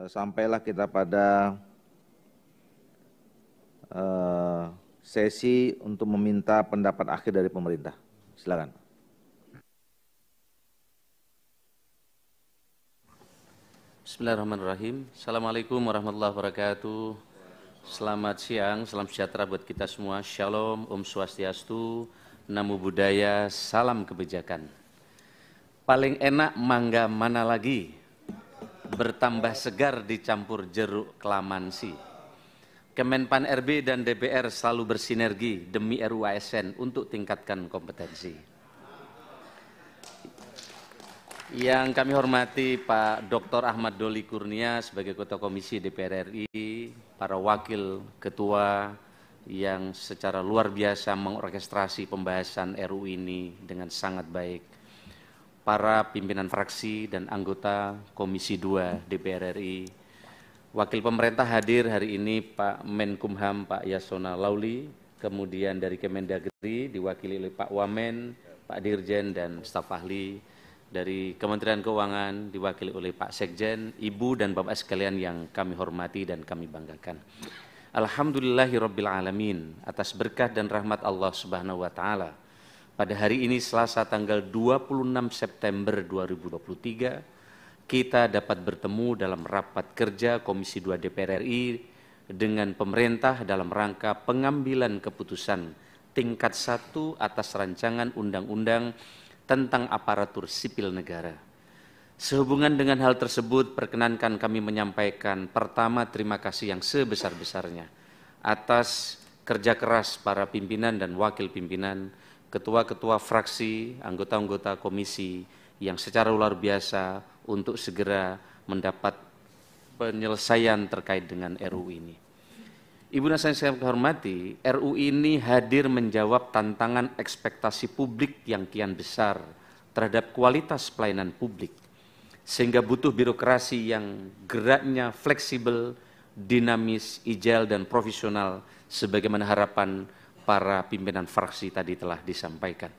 Sampailah kita pada sesi untuk meminta pendapat akhir dari pemerintah. Silakan. Bismillahirrahmanirrahim. Assalamualaikum warahmatullahi wabarakatuh. Selamat siang, salam sejahtera buat kita semua. Shalom, Om Swastiastu, Namo Buddhaya, salam kebijakan. Paling enak mangga mana lagi? Bertambah segar dicampur jeruk kelamansi. Kemenpan RB dan DPR selalu bersinergi demi RUU ASN untuk tingkatkan kompetensi. Yang kami hormati Pak Dr. Ahmad Doli Kurnia sebagai Ketua Komisi DPR RI, para wakil ketua yang secara luar biasa mengorkestrasi pembahasan RUU ini dengan sangat baik, para pimpinan fraksi dan anggota Komisi 2 DPR RI, wakil pemerintah hadir hari ini Pak Menkumham Pak Yasona Lauli, kemudian dari Kemendagri diwakili oleh Pak Wamen, Pak Dirjen dan staf ahli, dari Kementerian Keuangan diwakili oleh Pak Sekjen, Ibu dan Bapak sekalian yang kami hormati dan kami banggakan. Alhamdulillahirrabbilalamin atas berkah dan rahmat Allah Subhanahu wa Ta'ala. Pada hari ini Selasa tanggal 26 September 2023, kita dapat bertemu dalam rapat kerja Komisi 2 DPR RI dengan pemerintah dalam rangka pengambilan keputusan tingkat 1 atas rancangan undang-undang tentang aparatur sipil negara. Sehubungan dengan hal tersebut, perkenankan kami menyampaikan pertama terima kasih yang sebesar-besarnya atas kerja keras para pimpinan dan wakil pimpinan, ketua-ketua fraksi, anggota-anggota komisi yang secara luar biasa untuk segera mendapat penyelesaian terkait dengan RUU ini. Ibu dan saya hormati, RUU ini hadir menjawab tantangan ekspektasi publik yang kian besar terhadap kualitas pelayanan publik, sehingga butuh birokrasi yang geraknya fleksibel, dinamis, agile, dan profesional sebagaimana harapan para pimpinan fraksi tadi telah disampaikan.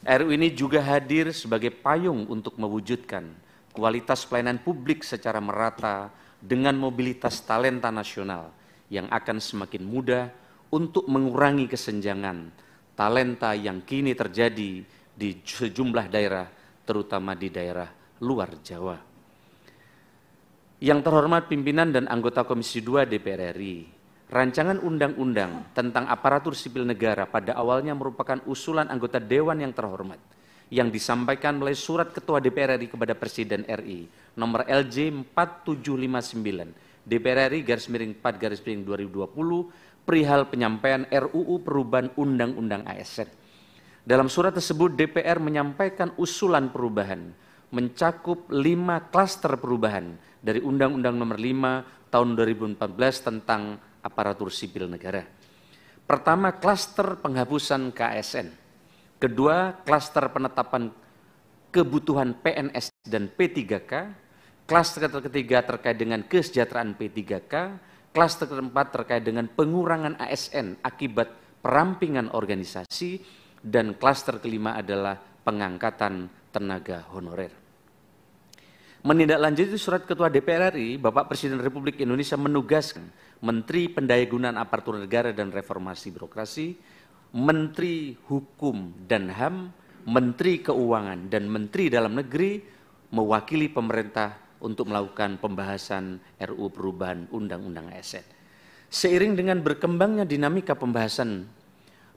RUU ini juga hadir sebagai payung untuk mewujudkan kualitas pelayanan publik secara merata dengan mobilitas talenta nasional yang akan semakin mudah untuk mengurangi kesenjangan talenta yang kini terjadi di sejumlah daerah, terutama di daerah luar Jawa. Yang terhormat pimpinan dan anggota Komisi 2 DPR RI, rancangan undang-undang tentang aparatur sipil negara pada awalnya merupakan usulan anggota Dewan yang terhormat yang disampaikan melalui surat Ketua DPR RI kepada Presiden RI nomor LJ 4759 DPR RI /4/2020 perihal penyampaian RUU perubahan Undang-Undang ASN. Dalam surat tersebut DPR menyampaikan usulan perubahan mencakup 5 klaster perubahan dari Undang-Undang nomor 5 tahun 2014 tentang aparatur sipil negara. Pertama, klaster penghapusan KASN. Kedua, klaster penetapan kebutuhan PNS dan P3K. Klaster ketiga terkait dengan kesejahteraan P3K. Klaster keempat terkait dengan pengurangan ASN akibat perampingan organisasi. Dan klaster kelima adalah pengangkatan tenaga honorer. Menindaklanjuti surat Ketua DPR RI, Bapak Presiden Republik Indonesia menugaskan Menteri Pendayagunaan Aparatur Negara dan Reformasi Birokrasi, Menteri Hukum dan HAM, Menteri Keuangan dan Menteri Dalam Negeri mewakili pemerintah untuk melakukan pembahasan RUU perubahan Undang-Undang ASN. Seiring dengan berkembangnya dinamika pembahasan,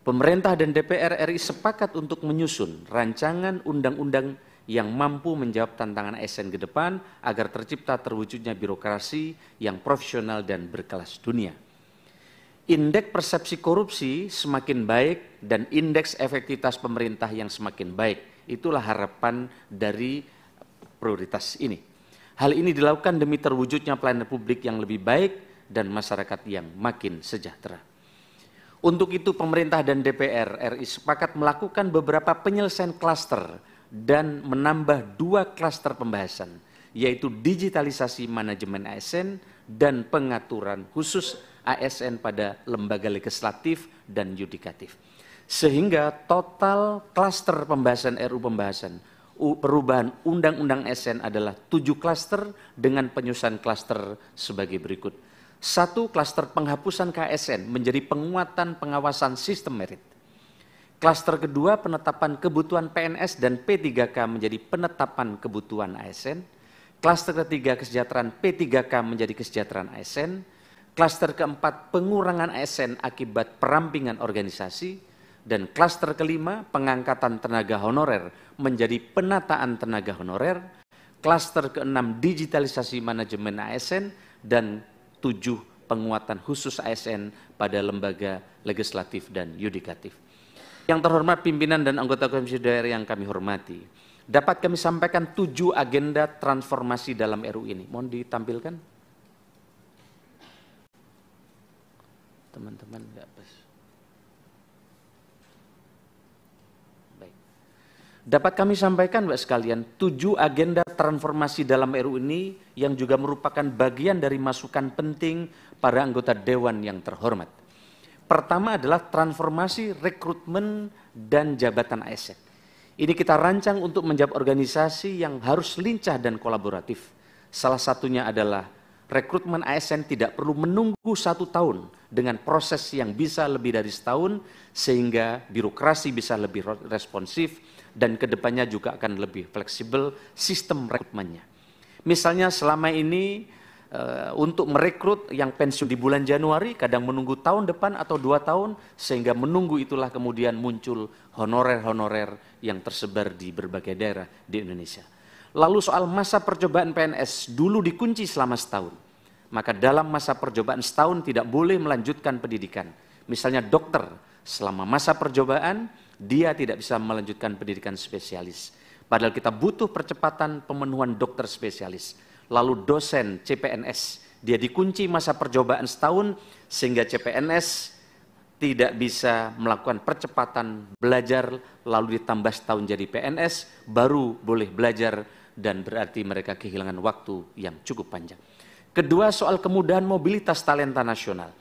pemerintah dan DPR RI sepakat untuk menyusun rancangan undang-undang yang mampu menjawab tantangan ASN ke depan agar terwujudnya birokrasi yang profesional dan berkelas dunia. Indeks persepsi korupsi semakin baik dan indeks efektivitas pemerintah yang semakin baik. Itulah harapan dari prioritas ini. Hal ini dilakukan demi terwujudnya pelayanan publik yang lebih baik dan masyarakat yang makin sejahtera. Untuk itu pemerintah dan DPR RI sepakat melakukan beberapa penyelesaian klaster dan menambah 2 klaster pembahasan, yaitu digitalisasi manajemen ASN dan pengaturan khusus ASN pada lembaga legislatif dan yudikatif. Sehingga total klaster pembahasan RUU pembahasan perubahan Undang-Undang ASN adalah 7 klaster dengan penyusunan klaster sebagai berikut. 1. Klaster penghapusan KSN menjadi penguatan pengawasan sistem merit. Klaster kedua, penetapan kebutuhan PNS dan P3K menjadi penetapan kebutuhan ASN. Klaster ketiga, kesejahteraan P3K menjadi kesejahteraan ASN. Klaster keempat, pengurangan ASN akibat perampingan organisasi. Dan klaster kelima, pengangkatan tenaga honorer menjadi penataan tenaga honorer. Klaster keenam, digitalisasi manajemen ASN. Dan 7, penguatan khusus ASN pada lembaga legislatif dan yudikatif. Yang terhormat pimpinan dan anggota Komisi Daerah yang kami hormati, dapat kami sampaikan 7 agenda transformasi dalam RU ini. Mohon ditampilkan. Teman-teman enggak pas. Baik. Dapat kami sampaikan Bapak sekalian 7 agenda transformasi dalam RU ini yang juga merupakan bagian dari masukan penting para anggota Dewan yang terhormat. Pertama adalah transformasi rekrutmen dan jabatan ASN. Ini kita rancang untuk menjawab organisasi yang harus lincah dan kolaboratif. Salah satunya adalah rekrutmen ASN tidak perlu menunggu 1 tahun dengan proses yang bisa lebih dari setahun sehingga birokrasi bisa lebih responsif dan kedepannya juga akan lebih fleksibel sistem rekrutmennya. Misalnya selama ini untuk merekrut yang pensiun di bulan Januari kadang menunggu tahun depan atau 2 tahun sehingga menunggu itulah kemudian muncul honorer-honorer yang tersebar di berbagai daerah di Indonesia. Lalu soal masa percobaan PNS dulu dikunci selama setahun. Maka dalam masa percobaan setahun tidak boleh melanjutkan pendidikan. Misalnya dokter selama masa percobaan dia tidak bisa melanjutkan pendidikan spesialis. Padahal kita butuh percepatan pemenuhan dokter spesialis. Lalu dosen CPNS, dia dikunci masa percobaan setahun sehingga CPNS tidak bisa melakukan percepatan belajar lalu ditambah setahun jadi PNS baru boleh belajar dan berarti mereka kehilangan waktu yang cukup panjang. Kedua, soal kemudahan mobilitas talenta nasional.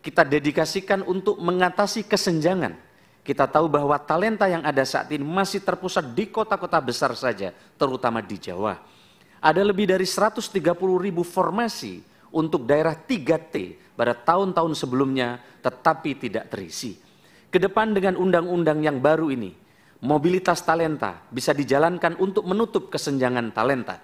Kita dedikasikan untuk mengatasi kesenjangan. Kita tahu bahwa talenta yang ada saat ini masih terpusat di kota-kota besar saja, terutama di Jawa. Ada lebih dari 130.000 formasi untuk daerah 3T pada tahun-tahun sebelumnya tetapi tidak terisi. Kedepan dengan undang-undang yang baru ini, mobilitas talenta bisa dijalankan untuk menutup kesenjangan talenta.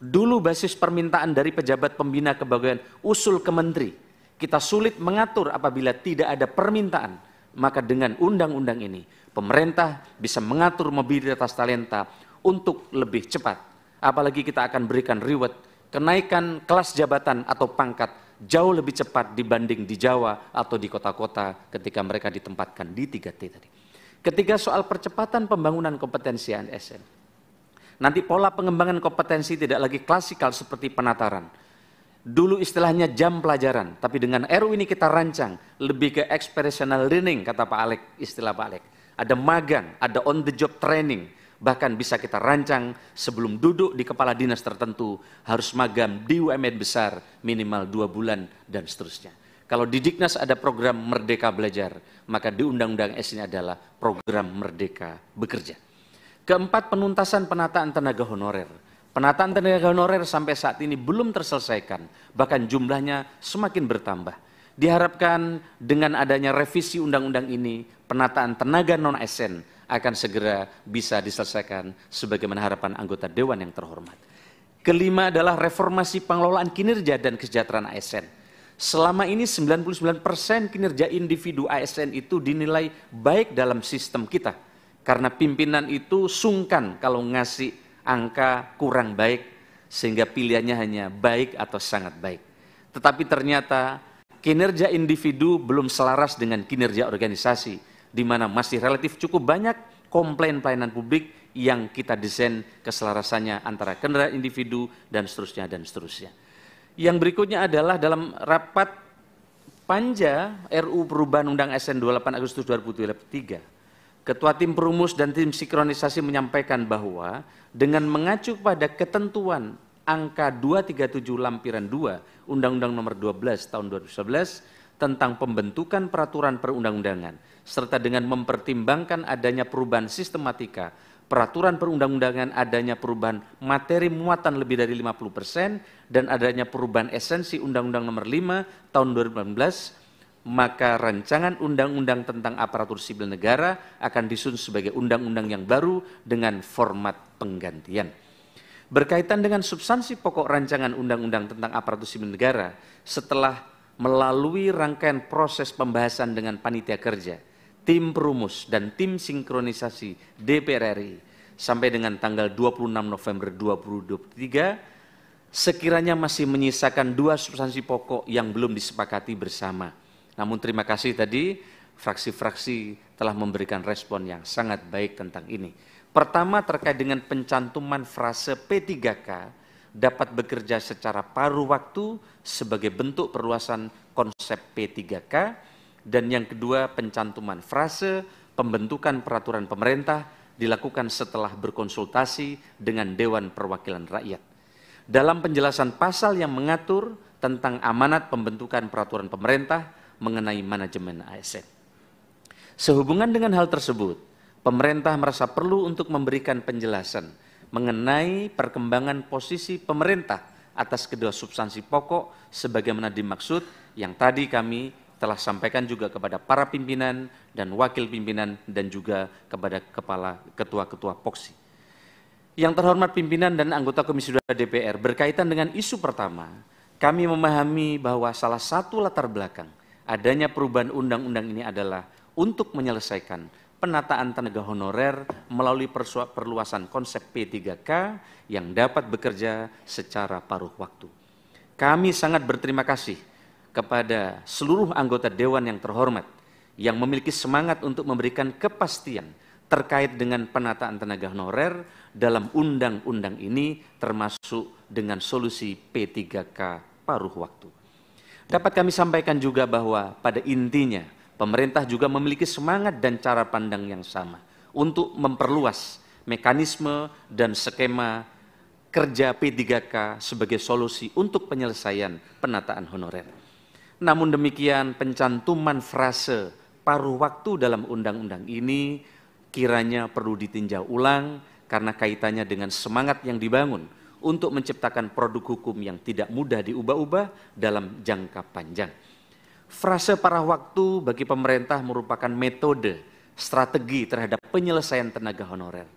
Dulu basis permintaan dari pejabat pembina kepegawaian usul ke menteri. Kita sulit mengatur apabila tidak ada permintaan. Maka dengan undang-undang ini, pemerintah bisa mengatur mobilitas talenta untuk lebih cepat. Apalagi kita akan berikan reward, kenaikan kelas jabatan atau pangkat jauh lebih cepat dibanding di Jawa atau di kota-kota ketika mereka ditempatkan di 3T tadi. Ketiga, soal percepatan pembangunan kompetensi ASN. Nanti pola pengembangan kompetensi tidak lagi klasikal seperti penataran. Dulu istilahnya jam pelajaran, tapi dengan RU ini kita rancang lebih ke experiential learning, kata Pak Alek, istilah Pak Alek. Ada magang, ada on the job training. Bahkan bisa kita rancang sebelum duduk di kepala dinas tertentu harus magang di UMN besar minimal 2 bulan dan seterusnya. Kalau di Diknas ada program Merdeka Belajar, maka di Undang-Undang ASN adalah program Merdeka Bekerja. Keempat, penuntasan penataan tenaga honorer. Penataan tenaga honorer sampai saat ini belum terselesaikan, bahkan jumlahnya semakin bertambah. Diharapkan dengan adanya revisi undang-undang ini, penataan tenaga non-ASN akan segera bisa diselesaikan sebagaimana harapan anggota Dewan yang terhormat. Kelima adalah reformasi pengelolaan kinerja dan kesejahteraan ASN. Selama ini 99% kinerja individu ASN itu dinilai baik dalam sistem kita. Karena pimpinan itu sungkan kalau ngasih angka kurang baik sehingga pilihannya hanya baik atau sangat baik. Tetapi ternyata kinerja individu belum selaras dengan kinerja organisasi, di mana masih relatif cukup banyak komplain pelayanan publik yang kita desain keselarasannya antara kinerja individu dan seterusnya dan seterusnya. Yang berikutnya adalah dalam rapat Panja RU Perubahan Undang ASN 28 Agustus 2023, Ketua Tim Perumus dan Tim Sinkronisasi menyampaikan bahwa dengan mengacu pada ketentuan angka 237 lampiran 2 Undang-Undang Nomor 12 Tahun 2011 tentang pembentukan peraturan perundang-undangan serta dengan mempertimbangkan adanya perubahan sistematika peraturan perundang-undangan adanya perubahan materi muatan lebih dari 50% dan adanya perubahan esensi Undang-Undang Nomor 5 Tahun 2018, maka rancangan undang-undang tentang aparatur sipil negara akan disusun sebagai undang-undang yang baru dengan format penggantian. Berkaitan dengan substansi pokok rancangan undang-undang tentang aparatur sipil negara, setelah melalui rangkaian proses pembahasan dengan panitia kerja, tim perumus dan tim sinkronisasi DPR RI sampai dengan tanggal 26 November 2023, sekiranya masih menyisakan 2 substansi pokok yang belum disepakati bersama. Namun terima kasih tadi fraksi-fraksi telah memberikan respon yang sangat baik tentang ini. Pertama, terkait dengan pencantuman frase P3K dapat bekerja secara paruh waktu sebagai bentuk perluasan konsep P3K. Dan yang kedua, pencantuman frase pembentukan peraturan pemerintah dilakukan setelah berkonsultasi dengan Dewan Perwakilan Rakyat. Dalam penjelasan pasal yang mengatur tentang amanat pembentukan peraturan pemerintah mengenai manajemen ASN. Sehubungan dengan hal tersebut, pemerintah merasa perlu untuk memberikan penjelasan mengenai perkembangan posisi pemerintah atas kedua substansi pokok sebagaimana dimaksud yang tadi kami telah sampaikan juga kepada para pimpinan dan wakil pimpinan dan juga kepada ketua-ketua Poksi. Yang terhormat pimpinan dan anggota Komisi 2 DPR, berkaitan dengan isu pertama, kami memahami bahwa salah satu latar belakang adanya perubahan undang-undang ini adalah untuk menyelesaikan penataan tenaga honorer melalui perluasan konsep P3K yang dapat bekerja secara paruh waktu. Kami sangat berterima kasih kepada seluruh anggota Dewan yang terhormat yang memiliki semangat untuk memberikan kepastian terkait dengan penataan tenaga honorer dalam undang-undang ini, termasuk dengan solusi P3K paruh waktu. Dapat kami sampaikan juga bahwa pada intinya pemerintah juga memiliki semangat dan cara pandang yang sama untuk memperluas mekanisme dan skema kerja P3K sebagai solusi untuk penyelesaian penataan honorer. Namun demikian, pencantuman frase paruh waktu dalam undang-undang ini kiranya perlu ditinjau ulang karena kaitannya dengan semangat yang dibangun untuk menciptakan produk hukum yang tidak mudah diubah-ubah dalam jangka panjang. Frase paruh waktu bagi pemerintah merupakan metode strategi terhadap penyelesaian tenaga honorer.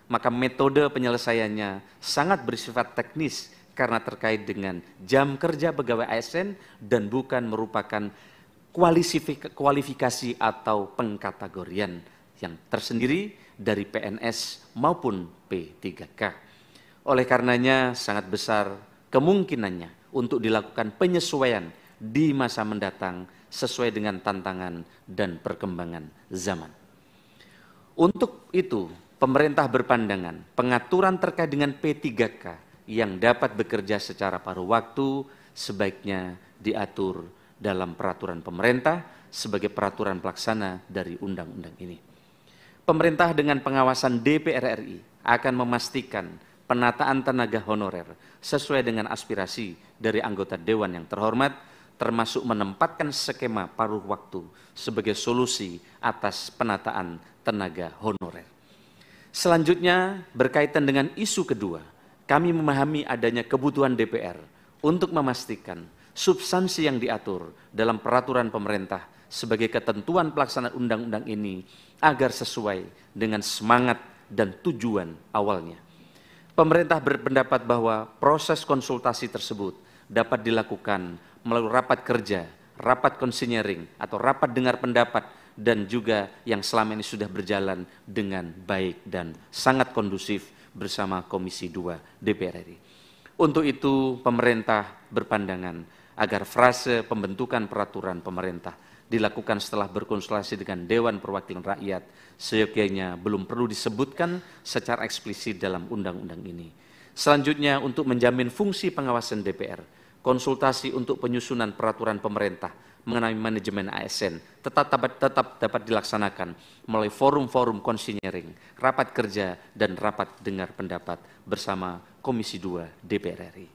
Maka metode penyelesaiannya sangat bersifat teknis karena terkait dengan jam kerja pegawai ASN dan bukan merupakan kualifikasi atau pengkategorian yang tersendiri dari PNS maupun P3K. Oleh karenanya sangat besar kemungkinannya untuk dilakukan penyesuaian di masa mendatang sesuai dengan tantangan dan perkembangan zaman. Untuk itu, pemerintah berpandangan pengaturan terkait dengan P3K yang dapat bekerja secara paruh waktu sebaiknya diatur dalam peraturan pemerintah sebagai peraturan pelaksana dari undang-undang ini. Pemerintah dengan pengawasan DPR RI akan memastikan penataan tenaga honorer sesuai dengan aspirasi dari anggota Dewan yang terhormat, termasuk menempatkan skema paruh waktu sebagai solusi atas penataan tenaga honorer. Selanjutnya, berkaitan dengan isu kedua, kami memahami adanya kebutuhan DPR untuk memastikan substansi yang diatur dalam peraturan pemerintah sebagai ketentuan pelaksanaan undang-undang ini agar sesuai dengan semangat dan tujuan awalnya. Pemerintah berpendapat bahwa proses konsultasi tersebut dapat dilakukan melalui rapat kerja, rapat konsinyering, atau rapat dengar pendapat, dan juga yang selama ini sudah berjalan dengan baik dan sangat kondusif bersama Komisi 2 DPR RI. Untuk itu, pemerintah berpandangan agar frase pembentukan peraturan pemerintah dilakukan setelah berkonsultasi dengan Dewan Perwakilan Rakyat, seyogyanya belum perlu disebutkan secara eksplisit dalam undang-undang ini. Selanjutnya, untuk menjamin fungsi pengawasan DPR, konsultasi untuk penyusunan peraturan pemerintah mengenai manajemen ASN tetap dapat dilaksanakan melalui forum-forum konsinyering, rapat kerja, dan rapat dengar pendapat bersama Komisi 2 DPR RI.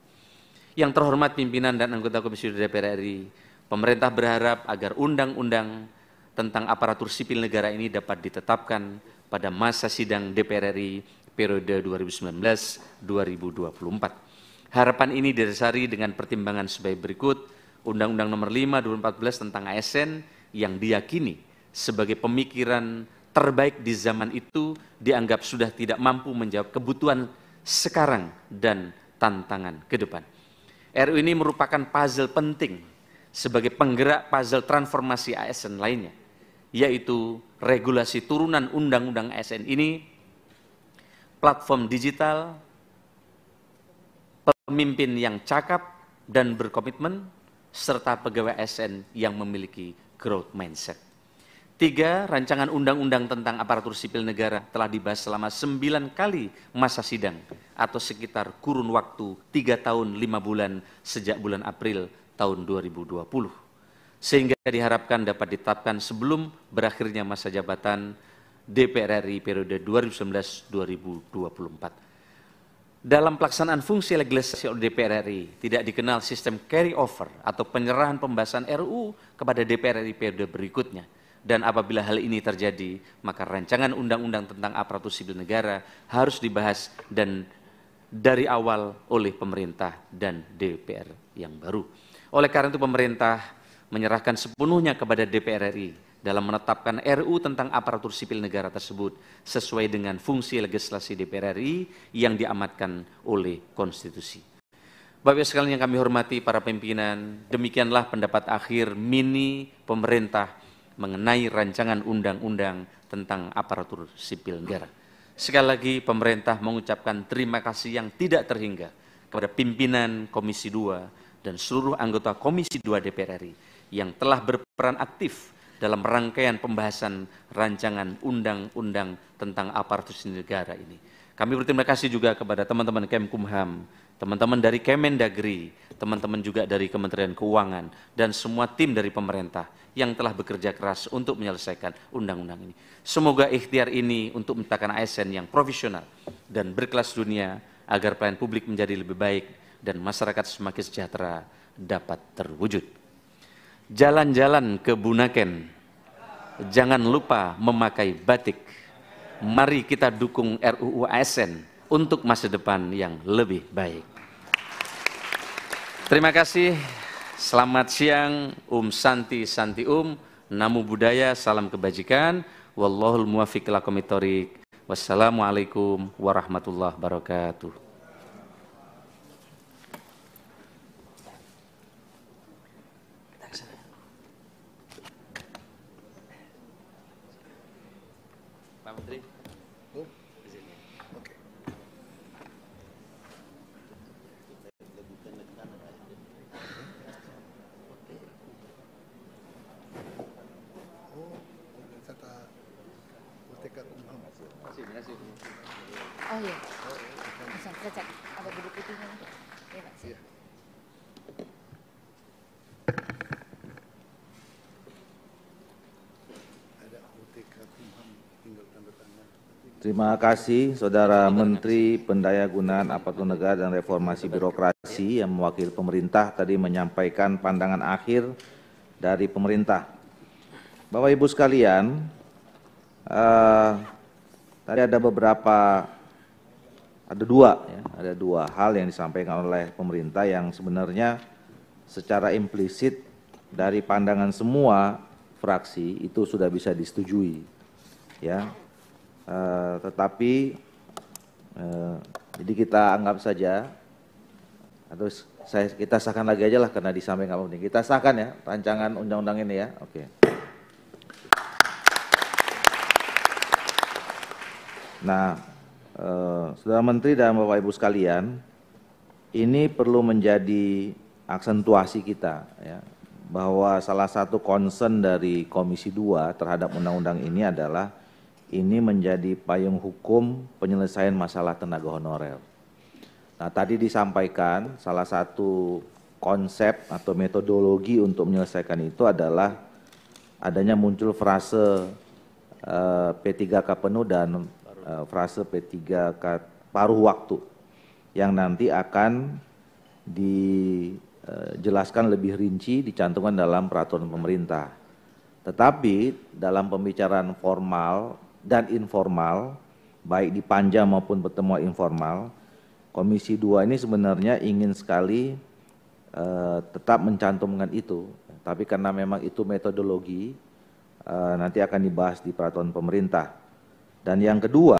Yang terhormat pimpinan dan anggota Komisi 2 DPR RI, pemerintah berharap agar undang-undang tentang aparatur sipil negara ini dapat ditetapkan pada masa sidang DPR RI periode 2019-2024. Harapan ini didasari dengan pertimbangan sebagai berikut. Undang-Undang Nomor 5 2014 tentang ASN yang diyakini sebagai pemikiran terbaik di zaman itu dianggap sudah tidak mampu menjawab kebutuhan sekarang dan tantangan ke depan. RUU ini merupakan puzzle penting sebagai penggerak puzzle transformasi ASN lainnya, yaitu regulasi turunan Undang-Undang ASN ini, platform digital, pemimpin yang cakap dan berkomitmen, serta pegawai ASN yang memiliki growth mindset. 3. Rancangan undang-undang tentang aparatur sipil negara telah dibahas selama 9 kali masa sidang atau sekitar kurun waktu 3 tahun 5 bulan sejak bulan April tahun 2020. Sehingga diharapkan dapat ditetapkan sebelum berakhirnya masa jabatan DPR RI periode 2019-2024. Dalam pelaksanaan fungsi legislasi oleh DPR RI tidak dikenal sistem carry over atau penyerahan pembahasan RUU kepada DPR RI periode berikutnya. Dan apabila hal ini terjadi, maka rancangan undang-undang tentang aparatur sipil negara harus dibahas dan dari awal oleh pemerintah dan DPR yang baru. Oleh karena itu pemerintah menyerahkan sepenuhnya kepada DPR RI dalam menetapkan RUU tentang aparatur sipil negara tersebut sesuai dengan fungsi legislasi DPR RI yang diamatkan oleh konstitusi. Bapak Ibu sekalian yang kami hormati para pimpinan, demikianlah pendapat akhir mini pemerintah mengenai rancangan undang-undang tentang aparatur sipil negara. Sekali lagi pemerintah mengucapkan terima kasih yang tidak terhingga kepada pimpinan Komisi 2 dan seluruh anggota Komisi 2 DPR RI yang telah berperan aktif dalam rangkaian pembahasan rancangan undang-undang tentang aparatur sipil negara ini. Kami berterima kasih juga kepada teman-teman Kemkumham, teman-teman dari Kemendagri, teman-teman juga dari Kementerian Keuangan, dan semua tim dari pemerintah yang telah bekerja keras untuk menyelesaikan undang-undang ini. Semoga ikhtiar ini untuk menciptakan ASN yang profesional dan berkelas dunia agar pelayanan publik menjadi lebih baik dan masyarakat semakin sejahtera dapat terwujud. Jalan-jalan ke Bunaken, jangan lupa memakai batik. Mari kita dukung RUU ASN untuk masa depan yang lebih baik. Terima kasih. Selamat siang, Santi Santi Namo Buddhaya, salam kebajikan. Wallahul muwaffiq ila aqwamit thoriq. Wassalamualaikum warahmatullahi wabarakatuh. Pak Menteri. Oke. Oh iya, bisa kita cek ada buku putihnya. Iya Pak. Iya. Terima kasih Saudara Menteri Pendayagunaan Aparatur Negara dan Reformasi Birokrasi yang mewakili pemerintah tadi menyampaikan pandangan akhir dari pemerintah. Bapak Ibu sekalian, tadi ada dua hal yang disampaikan oleh pemerintah yang sebenarnya secara implisit dari pandangan semua fraksi itu sudah bisa disetujui, ya. Tetapi jadi kita anggap saja atau kita sahkan lagi aja lah karena disampaikan penting. Kita sahkan ya rancangan undang-undang ini ya. Oke. Nah, Saudara Menteri dan Bapak Ibu sekalian, ini perlu menjadi aksentuasi kita ya, bahwa salah satu concern dari Komisi 2 terhadap undang-undang ini adalah ini menjadi payung hukum penyelesaian masalah tenaga honorer. Nah, tadi disampaikan salah satu konsep atau metodologi untuk menyelesaikan itu adalah adanya muncul frase P3K penuh dan frase P3K paruh waktu yang nanti akan dijelaskan lebih rinci, dicantumkan dalam peraturan pemerintah. Tetapi dalam pembicaraan formal dan informal, baik di panja maupun pertemuan informal, Komisi 2 ini sebenarnya ingin sekali tetap mencantumkan itu. Tapi karena memang itu metodologi, nanti akan dibahas di peraturan pemerintah. Dan yang kedua,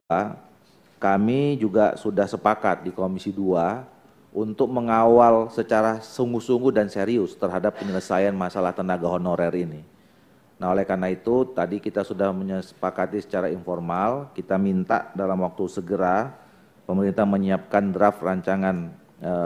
kami juga sudah sepakat di Komisi 2 untuk mengawal secara sungguh-sungguh dan serius terhadap penyelesaian masalah tenaga honorer ini. Nah, oleh karena itu tadi kita sudah menyepakati secara informal, kita minta dalam waktu segera pemerintah menyiapkan draft rancangan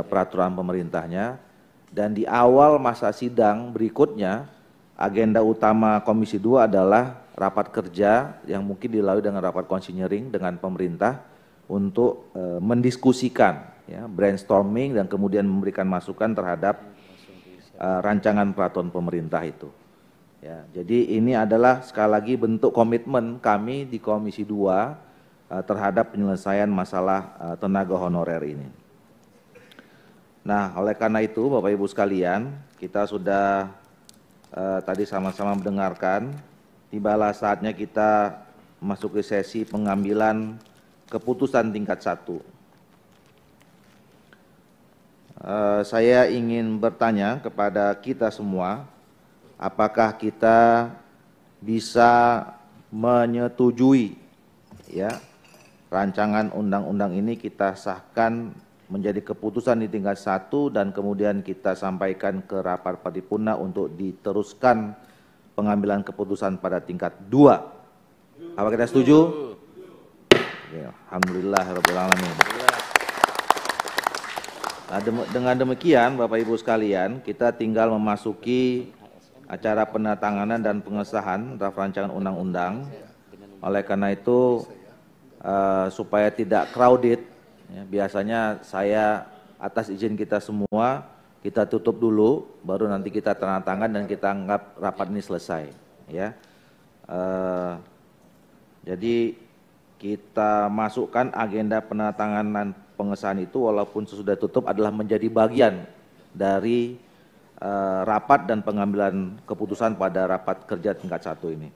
peraturan pemerintahnya, dan di awal masa sidang berikutnya agenda utama Komisi 2 adalah rapat kerja yang mungkin dilalui dengan rapat konsinyering dengan pemerintah untuk mendiskusikan, ya, brainstorming dan kemudian memberikan masukan terhadap rancangan peraturan pemerintah itu. Ya, jadi ini adalah sekali lagi bentuk komitmen kami di Komisi 2 terhadap penyelesaian masalah tenaga honorer ini. Nah, oleh karena itu Bapak Ibu sekalian, kita sudah tadi sama-sama mendengarkan, tibalah saatnya kita masuk ke sesi pengambilan keputusan tingkat 1. Saya ingin bertanya kepada kita semua, apakah kita bisa menyetujui, ya, rancangan undang-undang ini kita sahkan menjadi keputusan di tingkat 1 dan kemudian kita sampaikan ke rapat paripurna untuk diteruskan pengambilan keputusan pada tingkat 2. Apa kita setuju? Ya, alhamdulillahirabbil alamin. Nah, dengan demikian Bapak Ibu sekalian, kita tinggal memasuki acara penandatanganan dan pengesahan draft rancangan undang-undang. Oleh karena itu supaya tidak crowded, ya, biasanya saya atas izin kita semua kita tutup dulu, baru nanti kita tanda tangan dan kita anggap rapat ini selesai, ya. Jadi kita masukkan agenda penandatanganan pengesahan itu walaupun sesudah tutup adalah menjadi bagian dari rapat dan pengambilan keputusan pada rapat kerja tingkat 1 ini.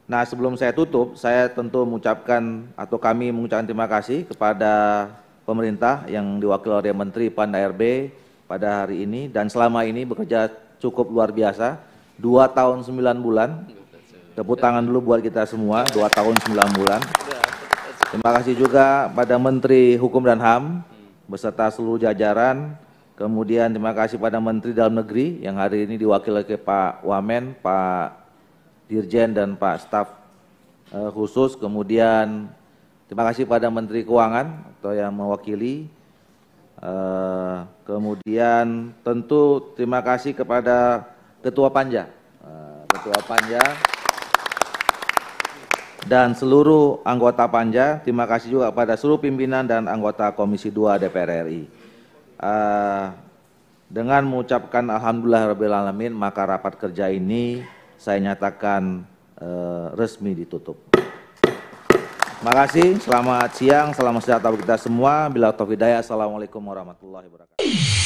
Nah, sebelum saya tutup, saya tentu mengucapkan atau kami mengucapkan terima kasih kepada pemerintah yang diwakili oleh Menteri PAN RB pada hari ini dan selama ini bekerja cukup luar biasa, 2 tahun 9 bulan. Tepuk tangan dulu buat kita semua, 2 tahun 9 bulan. Terima kasih juga pada Menteri Hukum dan HAM beserta seluruh jajaran. Kemudian terima kasih pada Menteri Dalam Negeri yang hari ini diwakili oleh Pak Wamen, Pak Dirjen dan Pak Staf khusus. Kemudian terima kasih pada Menteri Keuangan atau yang mewakili. Kemudian tentu terima kasih kepada Ketua Panja, dan seluruh anggota Panja. Terima kasih juga kepada seluruh pimpinan dan anggota Komisi 2 DPR RI. Dengan mengucapkan alhamdulillahirabbil alamin, maka rapat kerja ini saya nyatakan resmi ditutup. Terima kasih, selamat siang, selamat sejahtera bagi kita semua. Bila taufiq hidayah, assalamualaikum warahmatullahi wabarakatuh.